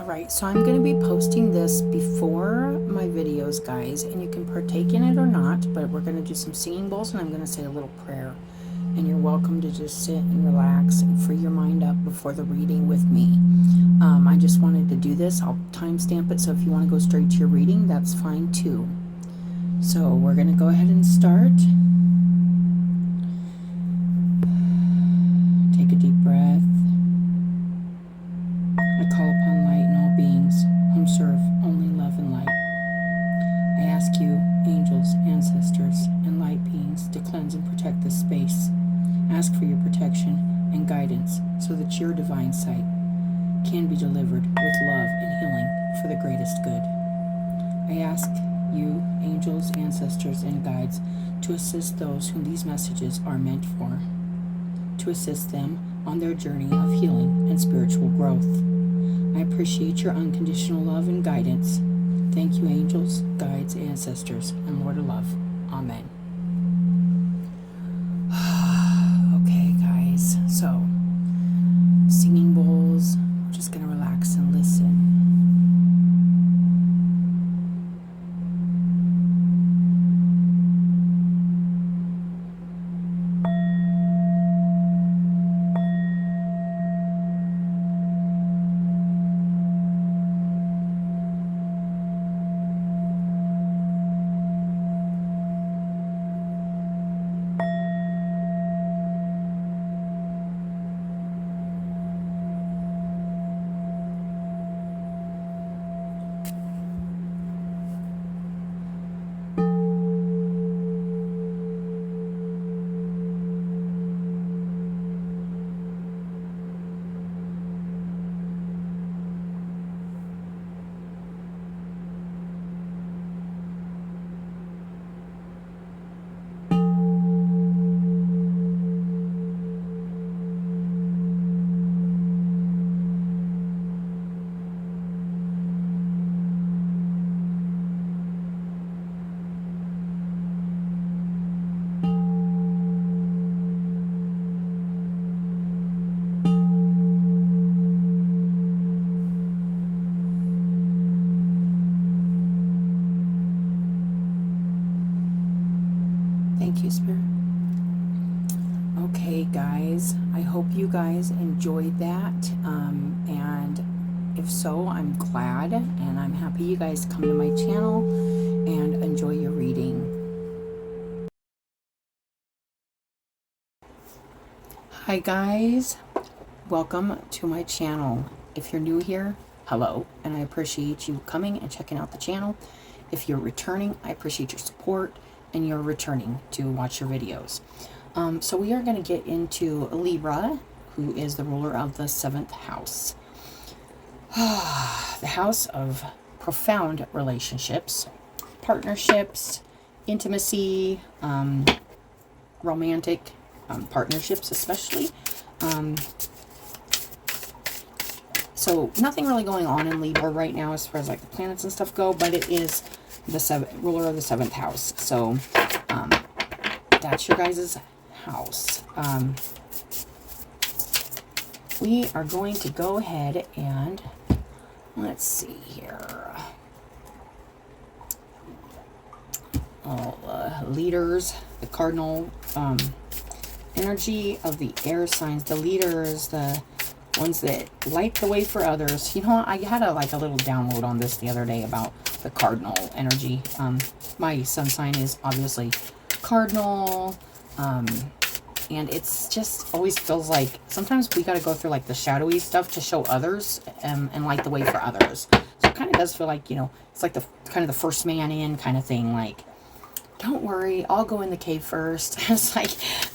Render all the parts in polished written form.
Alright, so I'm going to be posting this before my videos, guys, and you can partake in it or not, but we're going to do some singing bowls and I'm going to say a little prayer. And you're welcome to just sit and relax and free your mind up before the reading with me. I just wanted to do this. I'll timestamp it, so if you want to go straight to your reading, that's fine too. So we're going to go ahead and start. Take a deep breath. I call upon light in all beings, whom serve only love and light. I ask you, angels, ancestors, and light beings, to cleanse and protect this space. Ask for your protection and guidance so that your divine sight can be delivered with love and healing for the greatest good. I ask you, angels, ancestors, and guides, to assist those whom these messages are meant for, to assist them on their journey of healing and spiritual growth. I appreciate your unconditional love and guidance. Thank you, angels, guides, ancestors, and Lord of Love. Amen. Okay, guys, so singing bowls. I'm just going to relax and listen. Thank you, Spirit. Okay, guys, I hope you guys enjoyed that. And if so, I'm glad, and I'm happy you guys come to my channel and enjoy your reading. Hi, guys. Welcome to my channel. If you're new here, hello, and I appreciate you coming and checking out the channel. If you're returning, I appreciate your support and you're returning to watch your videos. So we are going to get into Libra, who is the ruler of the 7th house. The house of profound relationships, partnerships, intimacy, romantic partnerships especially. So nothing really going on in Libra right now as far as like the planets and stuff go, but it is the ruler of the 7th house. So that's your guys' house. We are going to go ahead and let's see here. All the leaders, the cardinal energy of the air signs, the leaders, the ones that light the way for others. You know, I had a little download on this the other day about the cardinal energy. My sun sign is obviously cardinal, and it's just always feels like sometimes we got to go through like the shadowy stuff to show others and light the way for others. So it kind of does feel like, you know, it's like the kind of the first man in kind of thing, like, don't worry, I'll go in the cave first. It's like,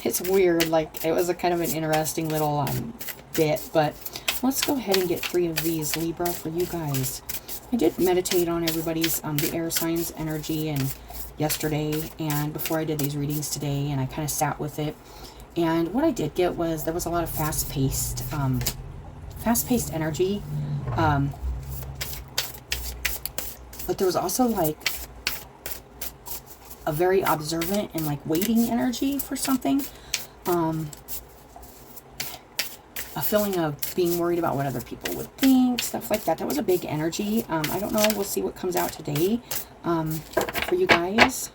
it's weird. Like, it was a kind of an interesting little bit, but let's go ahead and get 3 of these, Libra, for you guys. I did meditate on everybody's, the air signs energy and yesterday and before I did these readings today, and I kind of sat with it. And what I did get was there was a lot of fast-paced energy, but there was also like a very observant and like waiting energy for something. A feeling of being worried about what other people would think, stuff like that. That was a big energy. I don't know. We'll see what comes out today for you guys.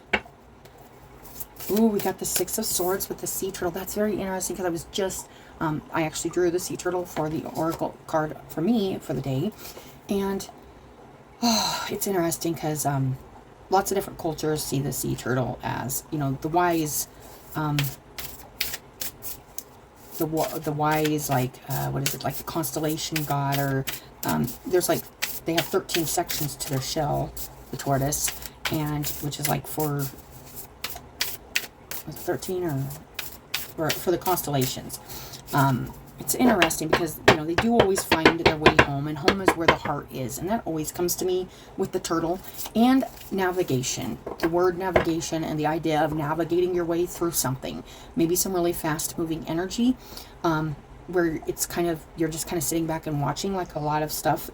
Ooh, we got the Six of Swords with the sea turtle. That's very interesting because I was just, I actually drew the sea turtle for the oracle card for me for the day. And it's interesting because lots of different cultures see the sea turtle as, you know, the wise, the wise, like, what is it, like the constellation god, or there's like, they have 13 sections to their shell, the tortoise, and which is like for, was it 13 or for the constellations. It's interesting because, you know, they do always find their way home, and home is where the heart is, and that always comes to me with the turtle. And navigation, the word navigation, and the idea of navigating your way through something, maybe some really fast moving energy, where it's kind of, you're just kind of sitting back and watching like a lot of stuff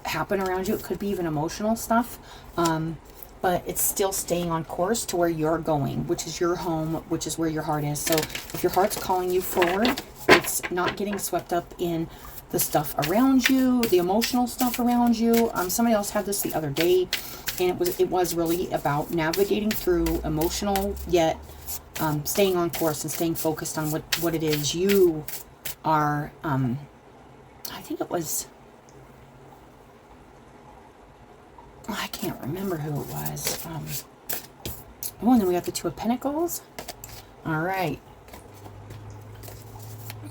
happen around you. It could be even emotional stuff, but it's still staying on course to where you're going, which is your home, which is where your heart is. So if your heart's calling you forward, it's not getting swept up in the stuff around you, the emotional stuff around you. Somebody else had this the other day, and it was really about navigating through emotional, yet staying on course and staying focused on what it is you are. I think it was, I can't remember who it was. Oh, and then we got the Two of Pentacles. All right.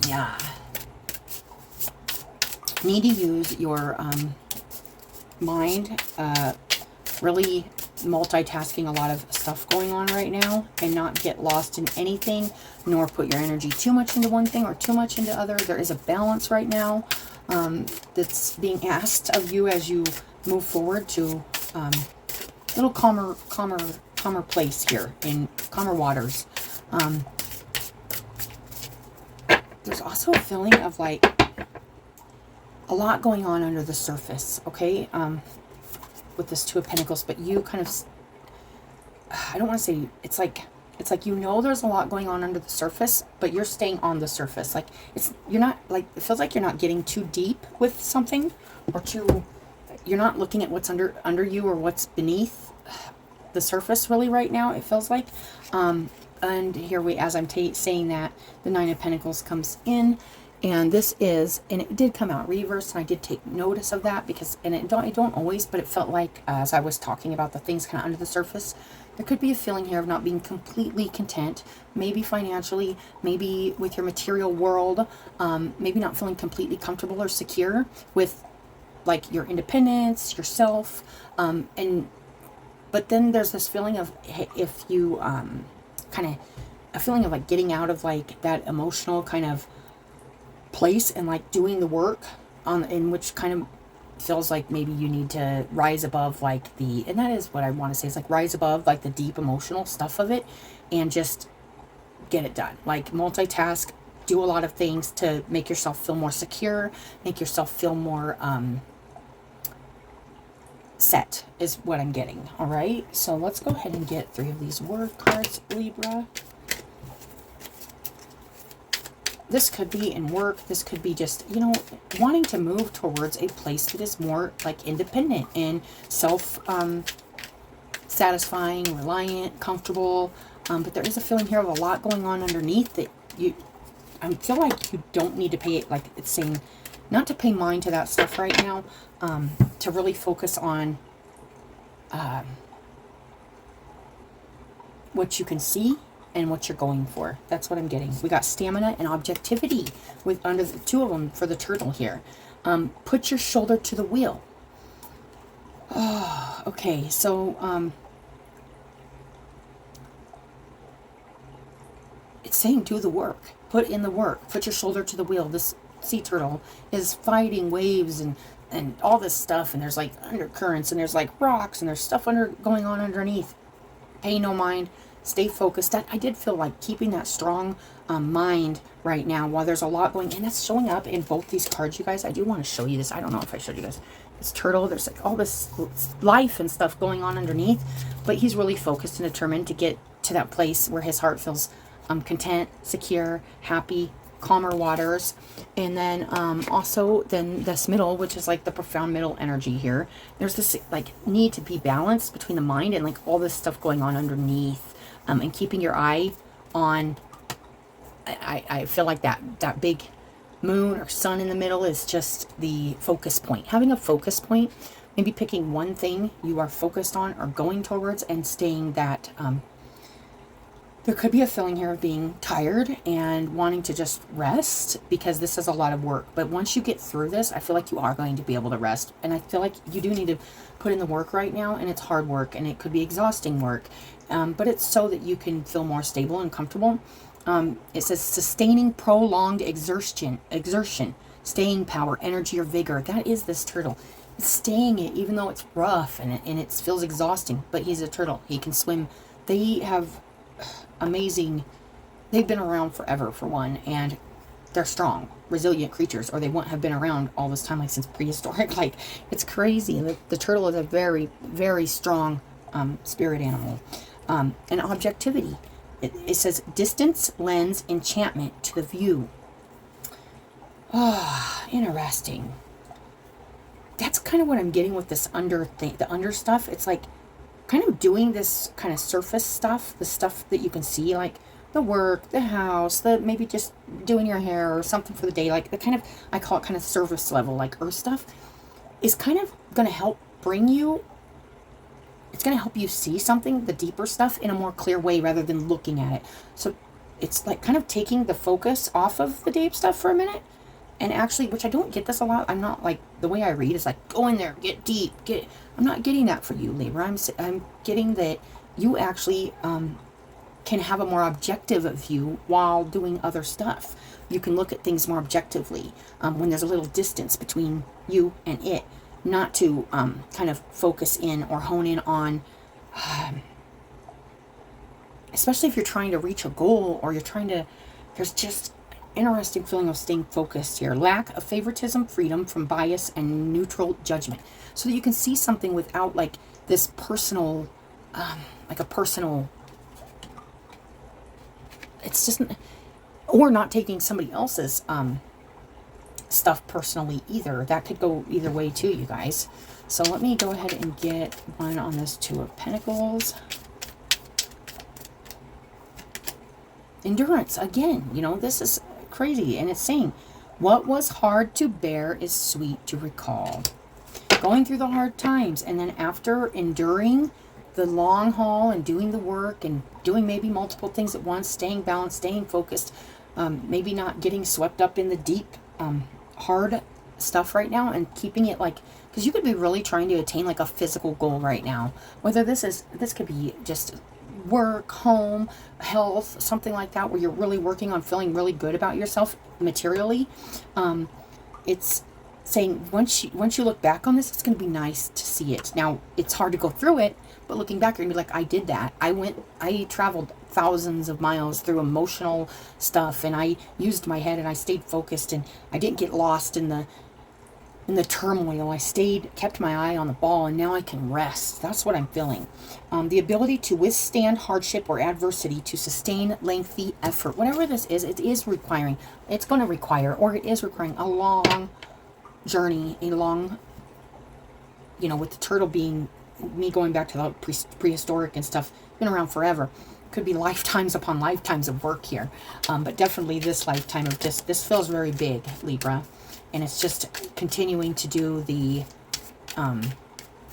Yeah. Need to use your mind, really multitasking a lot of stuff going on right now, and not get lost in anything, nor put your energy too much into one thing or too much into other. There is a balance right now that's being asked of you as you move forward to a little calmer place here, in calmer waters. There's also a feeling of like a lot going on under the surface, okay, with this Two of Pentacles, but you kind of, I don't want to say, it's like, you know, there's a lot going on under the surface, but you're staying on the surface. Like, you're not, like, it feels like you're not getting too deep with something, or you're not looking at what's under you or what's beneath the surface really right now, it feels like. And here as I'm saying that, the Nine of Pentacles comes in, and this is, and it did come out reversed, and I did take notice of that because, and I don't always, but it felt like as I was talking about the things kind of under the surface, there could be a feeling here of not being completely content, maybe financially, maybe with your material world, maybe not feeling completely comfortable or secure with like your independence, yourself, but then there's this feeling of, if you kind of a feeling of like getting out of like that emotional kind of place and like doing the work in which kind of feels like maybe you need to rise above like and that is what I want to say, is like rise above like the deep emotional stuff of it and just get it done. Like multitask, do a lot of things to make yourself feel more secure, make yourself feel more set, is what I'm getting. All right, so let's go ahead and get 3 of these word cards, Libra. This could be in work. This could be just, you know, wanting to move towards a place that is more like independent and self-satisfying, reliant, comfortable. But there is a feeling here of a lot going on underneath that I feel like you don't need to pay, like it's saying, not to pay mind to that stuff right now, to really focus on what you can see and what you're going for. That's what I'm getting. We got stamina and objectivity with under the 2 of them for the turtle here. Put your shoulder to the wheel. Oh, okay, so it's saying do the work. Put in the work. Put your shoulder to the wheel. This sea turtle is fighting waves and all this stuff, and there's like undercurrents, and there's like rocks, and there's stuff going on underneath. Pay no mind. Stay focused. I did feel like keeping that strong mind right now while there's a lot going, and that's showing up in both these cards, you guys. I do want to show you this. I don't know if I showed you guys this turtle. There's like all this life and stuff going on underneath, but he's really focused and determined to get to that place where his heart feels content, secure, happy, calmer waters. And then also then this middle, which is like the profound middle energy here. There's this like need to be balanced between the mind and like all this stuff going on underneath, and keeping your eye on, I feel like that big moon or sun in the middle is just the focus point. Having a focus point, maybe picking one thing you are focused on or going towards and staying that. There could be a feeling here of being tired and wanting to just rest, because this is a lot of work. But once you get through this, I feel like you are going to be able to rest. And I feel like you do need to put in the work right now, and it's hard work, and it could be exhausting work. But it's so that you can feel more stable and comfortable. It says sustaining prolonged exertion, staying power, energy, or vigor. That is this turtle. It's staying it, even though it's rough and it feels exhausting. But he's a turtle. He can swim. They have amazing, they've been around forever, for one, and they're strong, resilient creatures, or they wouldn't have been around all this time, like since prehistoric. Like, it's crazy. The turtle is a very, very strong spirit animal. And objectivity. It says distance lends enchantment to the view. Ah, interesting. That's kind of what I'm getting with this the under stuff. It's like kind of doing this kind of surface stuff, the stuff that you can see, like the work, the house, the maybe just doing your hair or something for the day, like the kind of, I call it kind of surface level, like earth stuff, is kind of going to help bring you, it's going to help you see something, the deeper stuff, in a more clear way rather than looking at it. So it's like kind of taking the focus off of the deep stuff for a minute. And actually, which I don't get this a lot. I'm not like, the way I read is like, go in there, get deep, I'm not getting that for you, Libra. I'm getting that you actually can have a more objective view while doing other stuff. You can look at things more objectively when there's a little distance between you and it, not to kind of focus in or hone in on, especially if you're trying to reach a goal or you're trying to, there's just interesting feeling of staying focused here. Lack of favoritism, freedom from bias, and neutral judgment. So that you can see something without like this personal, like a personal, it's just, or not taking somebody else's stuff personally either. That could go either way too, you guys. So let me go ahead and get one on this Two of Pentacles. Endurance, again, you know, this is crazy, and it's saying what was hard to bear is sweet to recall. Going through the hard times, and then after enduring the long haul and doing the work and doing maybe multiple things at once, staying balanced, staying focused, maybe not getting swept up in the deep hard stuff right now, and keeping it like, because you could be really trying to attain like a physical goal right now, whether this could be just work, home, health, something like that, where you're really working on feeling really good about yourself materially. It's saying once you look back on this, it's going to be nice to see it. Now, it's hard to go through it, but looking back, you're going to be like, I did that. I traveled thousands of miles through emotional stuff, and I used my head, and I stayed focused, and I didn't get lost in the turmoil. I kept my eye on the ball, and now I can rest. That's what I'm feeling. The ability to withstand hardship or adversity, to sustain lengthy effort. Whatever this is, it is requiring a long journey, a long, you know, with the turtle being, me going back to the prehistoric and stuff, been around forever. Could be lifetimes upon lifetimes of work here. But definitely this lifetime of this feels very big, Libra. And it's just continuing to do the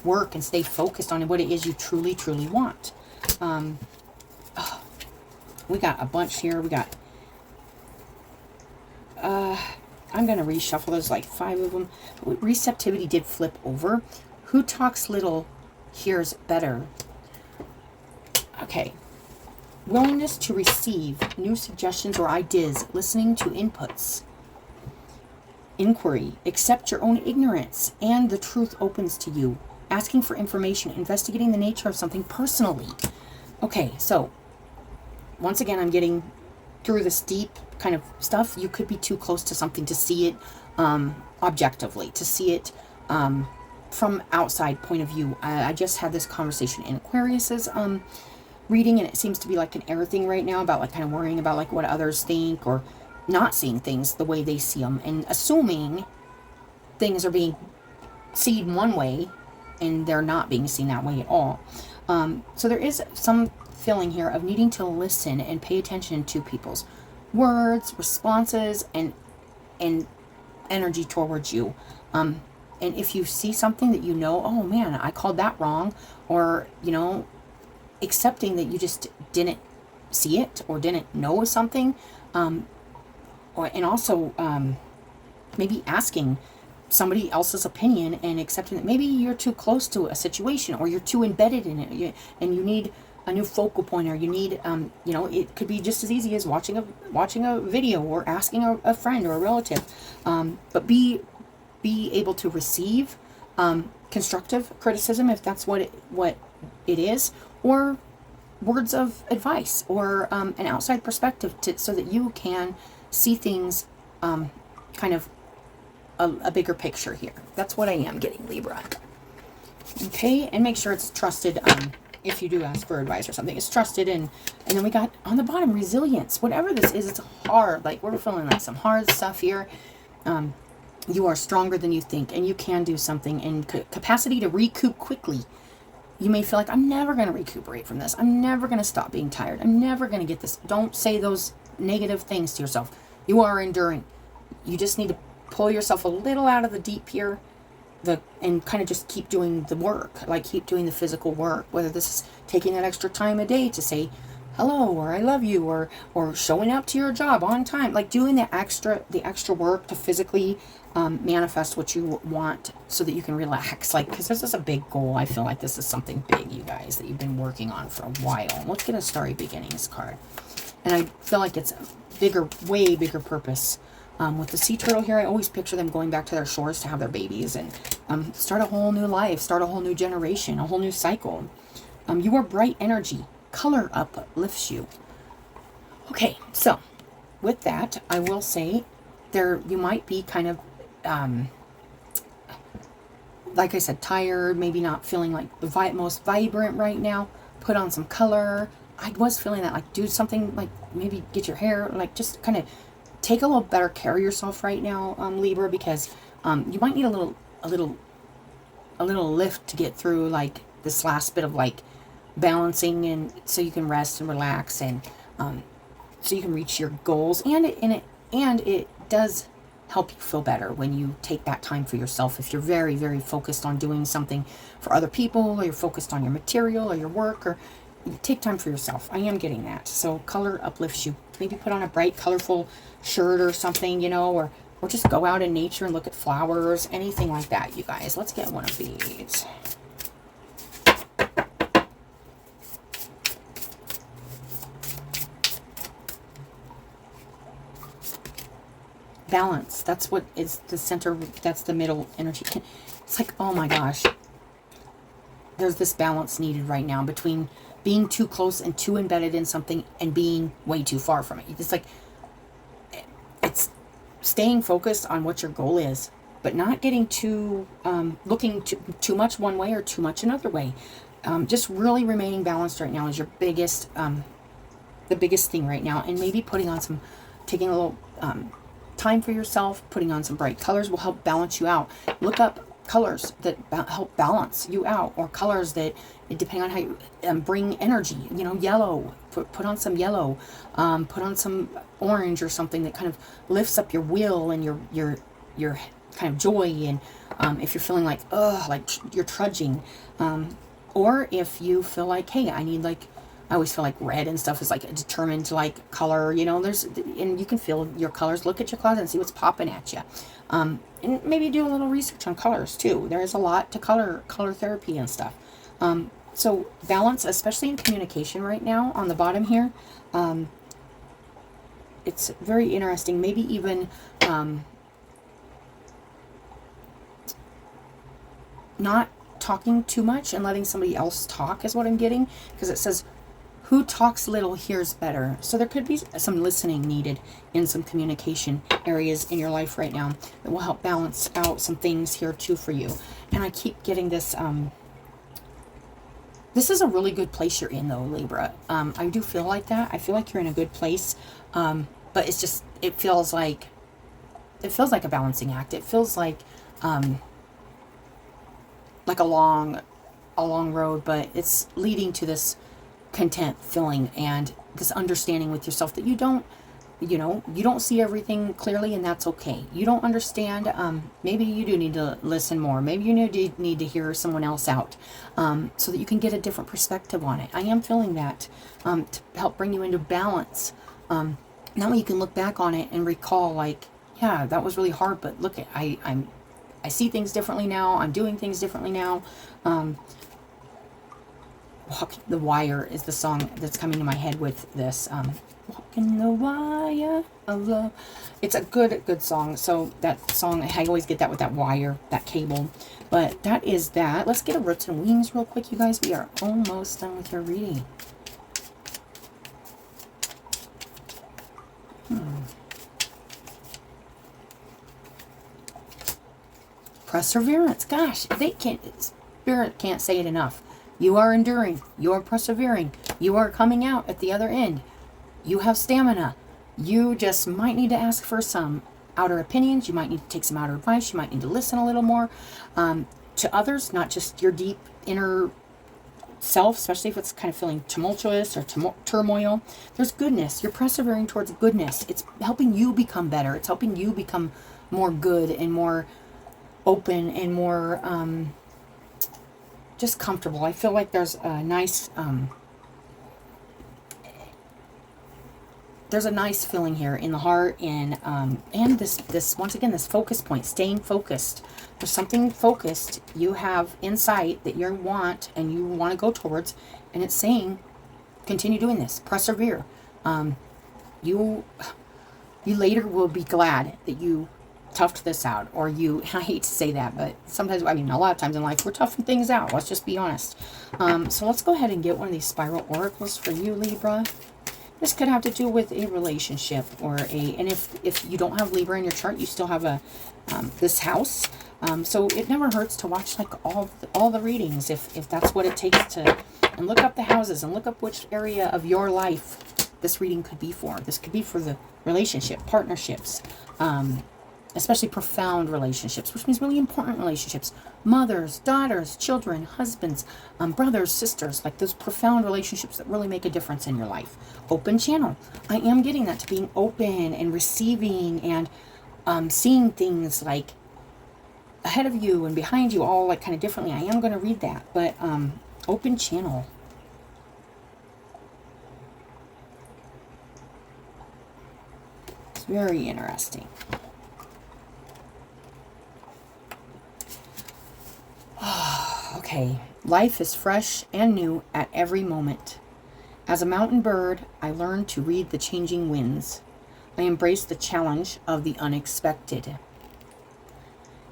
work and stay focused on what it is you truly, truly want. We got a bunch here. We got, I'm going to reshuffle. There's like 5 of them. Receptivity did flip over. Who talks little hears better. Okay. Willingness to receive new suggestions or ideas. Listening to inputs. Inquiry. Accept your own ignorance and the truth opens to you. Asking for information. Investigating the nature of something personally. Okay, so once again, I'm getting through this deep kind of stuff. You could be too close to something to see it objectively, to see it from outside point of view. I just had this conversation in Aquarius's reading, and it seems to be like an air thing right now about like kind of worrying about like what others think, or not seeing things the way they see them and assuming things are being seen one way and they're not being seen that way at all. So there is some feeling here of needing to listen and pay attention to people's words, responses, and energy towards you. And if you see something that you know, oh man, I called that wrong, or, you know, accepting that you just didn't see it or didn't know something, and also maybe asking somebody else's opinion and accepting that maybe you're too close to a situation or you're too embedded in it and you need a new focal point, or you need, you know, it could be just as easy as watching a video or asking a friend or a relative, but be able to receive constructive criticism if that's what it is, or words of advice, or an outside perspective so that you can see things kind of a bigger picture here. That's what I am getting, Libra. Okay, and make sure it's trusted. If you do ask for advice or something, it's trusted. And then we got on the bottom, resilience. Whatever this is, it's hard. Like, we're feeling like some hard stuff here. You are stronger than you think, and you can do something. And capacity to recoup quickly. You may feel like, I'm never going to recuperate from this. I'm never going to stop being tired. I'm never going to get this. Don't say those negative things to yourself. You are enduring. You just need to pull yourself a little out of the deep here, and kind of just keep doing the work, like keep doing the physical work, whether this is taking that extra time a day to say hello, or I love you, or showing up to your job on time, like doing the extra work to physically manifest what you want so that you can relax, like, because this is a big goal. I feel like this is something big, you guys, that you've been working on for a while. Let's get a Starry Beginnings card, and I feel like it's a bigger, way bigger purpose. With the sea turtle here, I always picture them going back to their shores to have their babies and start a whole new life, start a whole new generation, a whole new cycle. You are bright energy. Color uplifts you. Okay, so with that, I will say you might be kind of, like I said, tired, maybe not feeling like the most vibrant right now. Put on some color. I was feeling that, like, do something, like maybe get your hair, like, just kind of take a little better care of yourself right now, Libra, because you might need a little lift to get through, like, this last bit of, like, balancing, and so you can rest and relax, and so you can reach your goals. And it does help you feel better when you take that time for yourself. If you're very, very focused on doing something for other people, or you're focused on your material or your work, or take time for yourself. I am getting that. So color uplifts you. Maybe put on a bright, colorful shirt or something, you know, or just go out in nature and look at flowers, anything like that, you guys. Let's get one of these. Balance. That's what is the center. That's the middle energy. It's like, oh my gosh. There's this balance needed right now between being too close and too embedded in something and being way too far from it. It's like, it's staying focused on what your goal is, but not getting too, looking too much one way or too much another way. Just really remaining balanced right now is your biggest, the biggest thing right now. And maybe taking a little time for yourself, putting on some bright colors will help balance you out. Look up colors that help balance you out, or colors that, depending on how you bring energy, you know, yellow, put on some yellow, put on some orange or something that kind of lifts up your will and your kind of joy. And if you're feeling like, like you're trudging, or if you feel like, hey, I always feel like red and stuff is like a determined, like, color, you know, and you can feel your colors. Look at your closet and see what's popping at you. And maybe do a little research on colors too. There is a lot to color therapy and stuff. So balance, especially in communication right now on the bottom here. It's very interesting. Maybe even not talking too much and letting somebody else talk is what I'm getting, because it says, who talks little hears better. So there could be some listening needed in some communication areas in your life right now that will help balance out some things here too for you. And I keep getting this, this is a really good place you're in though, Libra. I do feel like that. I feel like you're in a good place. But it's just, it feels like a balancing act. It feels like a long road, but it's leading to this content feeling and this understanding with yourself that you don't see everything clearly, and that's okay. You don't understand. Maybe you do need to listen more. Maybe you need to hear someone else out, so that you can get a different perspective on it. I am feeling that, to help bring you into balance. Now you can look back on it and recall, like, yeah, that was really hard, but look, I see things differently now. I'm doing things differently now. Walking the Wire is the song that's coming to my head with this. Walking the wire of love. It's a good song. So that song, I always get that with that wire, that cable. But that is that. Let's get a Roots and Wings real quick, you guys. We are almost done with your reading. Perseverance. Gosh, Spirit can't say it enough. You are enduring. You are persevering. You are coming out at the other end. You have stamina. You just might need to ask for some outer opinions. You might need to take some outer advice. You might need to listen a little more to others, not just your deep inner self, especially if it's kind of feeling tumultuous or turmoil. There's goodness. You're persevering towards goodness. It's helping you become better. It's helping you become more good and more open and more just comfortable. I feel like there's a nice feeling here in the heart, and this once again, this focus point, staying focused. There's something focused you have insight that you want and you want to go towards, and it's saying continue doing this, persevere. You later will be glad that you toughed this out, or I hate to say that, but sometimes, I mean, a lot of times in life, we're toughing things out. Let's just be honest. So let's go ahead and get one of these spiral oracles for you, Libra. This could have to do with a relationship and if you don't have Libra in your chart, you still have this house. So it never hurts to watch like all the readings if that's what it takes to, and look up the houses and look up which area of your life this reading could be for. This could be for the relationship, partnerships, especially profound relationships, which means really important relationships. Mothers, daughters, children, husbands, brothers, sisters, like those profound relationships that really make a difference in your life. Open channel. I am getting that, to being open and receiving and seeing things like ahead of you and behind you, all like kind of differently. I am going to read that, but open channel. It's very interesting. Okay, life is fresh and new at every moment. As a mountain bird, I learned to read the changing winds. I embrace the challenge of the unexpected.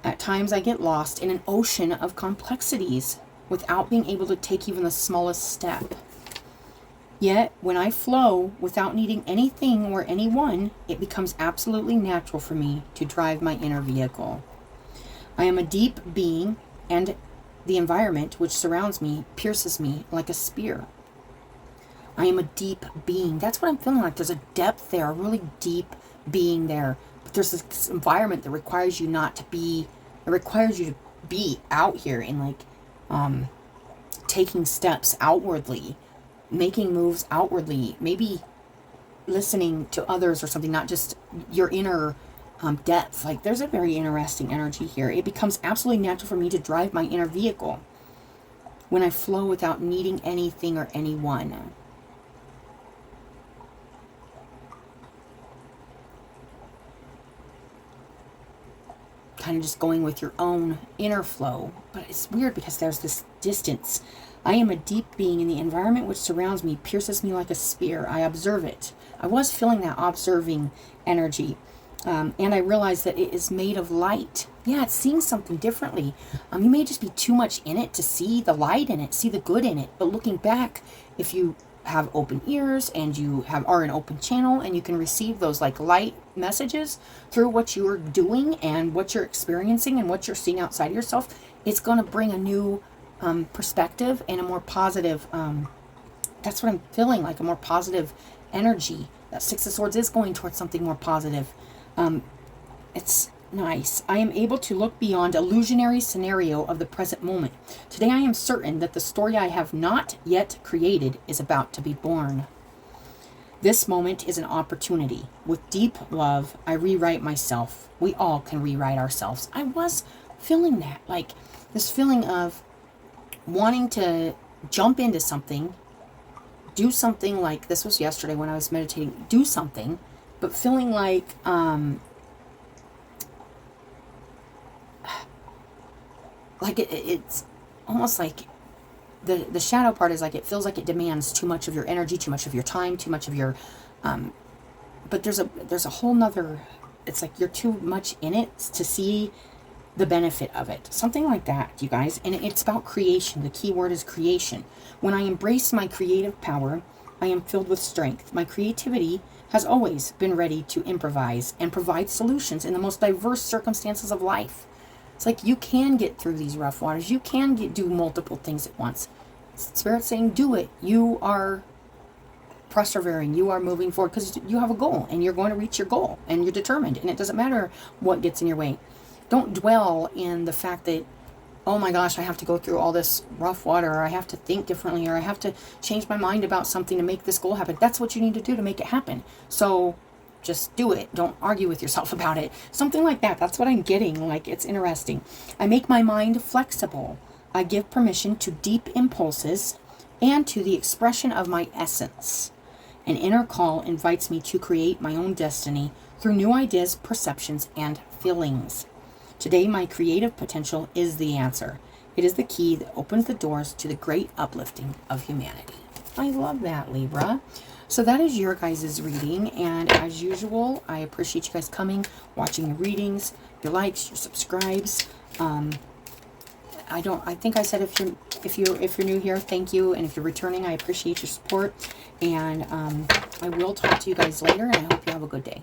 At times I get lost in an ocean of complexities without being able to take even the smallest step. Yet, when I flow without needing anything or anyone, it becomes absolutely natural for me to drive my inner vehicle. I am a deep being, and the environment which surrounds me pierces me like a spear. I am a deep being. That's what I'm feeling like. There's a depth there, a really deep being there. But there's this environment that requires you to be out here and like taking steps outwardly, making moves outwardly, maybe listening to others or something, not just your inner depth. Like, there's a very interesting energy here. It becomes absolutely natural for me to drive my inner vehicle when I flow without needing anything or anyone. Kind of just going with your own inner flow. But it's weird because there's this distance. I am a deep being, and the environment which surrounds me pierces me like a spear. I observe it. I was feeling that observing energy. And I realized that it is made of light. Yeah, it's seeing something differently. You may just be too much in it to see the light in it, see the good in it. But looking back, if you have open ears and you are an open channel and you can receive those like light messages through what you are doing and what you're experiencing and what you're seeing outside yourself, it's going to bring a new perspective and a more positive, that's what I'm feeling, like a more positive energy That Six of Swords is going towards something more positive. It's nice. I am able to look beyond illusionary scenario of the present moment. Today I am certain that the story I have not yet created is about to be born. This moment is an opportunity. With deep love, I rewrite myself. We all can rewrite ourselves. I was feeling that, like this feeling of wanting to jump into something, do something, like this was yesterday when I was meditating, do something, but feeling like, it's almost like the shadow part is like, it feels like it demands too much of your energy, too much of your time, too much of your, but there's a whole nother, it's like you're too much in it to see the benefit of it. Something like that, you guys. And it's about creation. The key word is creation. When I embrace my creative power, I am filled with strength. My creativity has always been ready to improvise and provide solutions in the most diverse circumstances of life. It's like you can get through these rough waters. You can do multiple things at once. Spirit's saying, do it. You are persevering. You are moving forward because you have a goal and you're going to reach your goal and you're determined. And it doesn't matter what gets in your way. Don't dwell in the fact that, oh my gosh, I have to go through all this rough water, or I have to think differently, or I have to change my mind about something to make this goal happen. That's what you need to do to make it happen. So just do it. Don't argue with yourself about it. Something like that. That's what I'm getting. Like, it's interesting. I make my mind flexible. I give permission to deep impulses and to the expression of my essence. An inner call invites me to create my own destiny through new ideas, perceptions, and feelings. Today, my creative potential is the answer. It is the key that opens the doors to the great uplifting of humanity. I love that, Libra. So that is your guys' reading, and as usual, I appreciate you guys coming, watching your readings, your likes, your subscribes. I think I said if you're new here, thank you, and if you're returning, I appreciate your support. And I will talk to you guys later, and I hope you have a good day.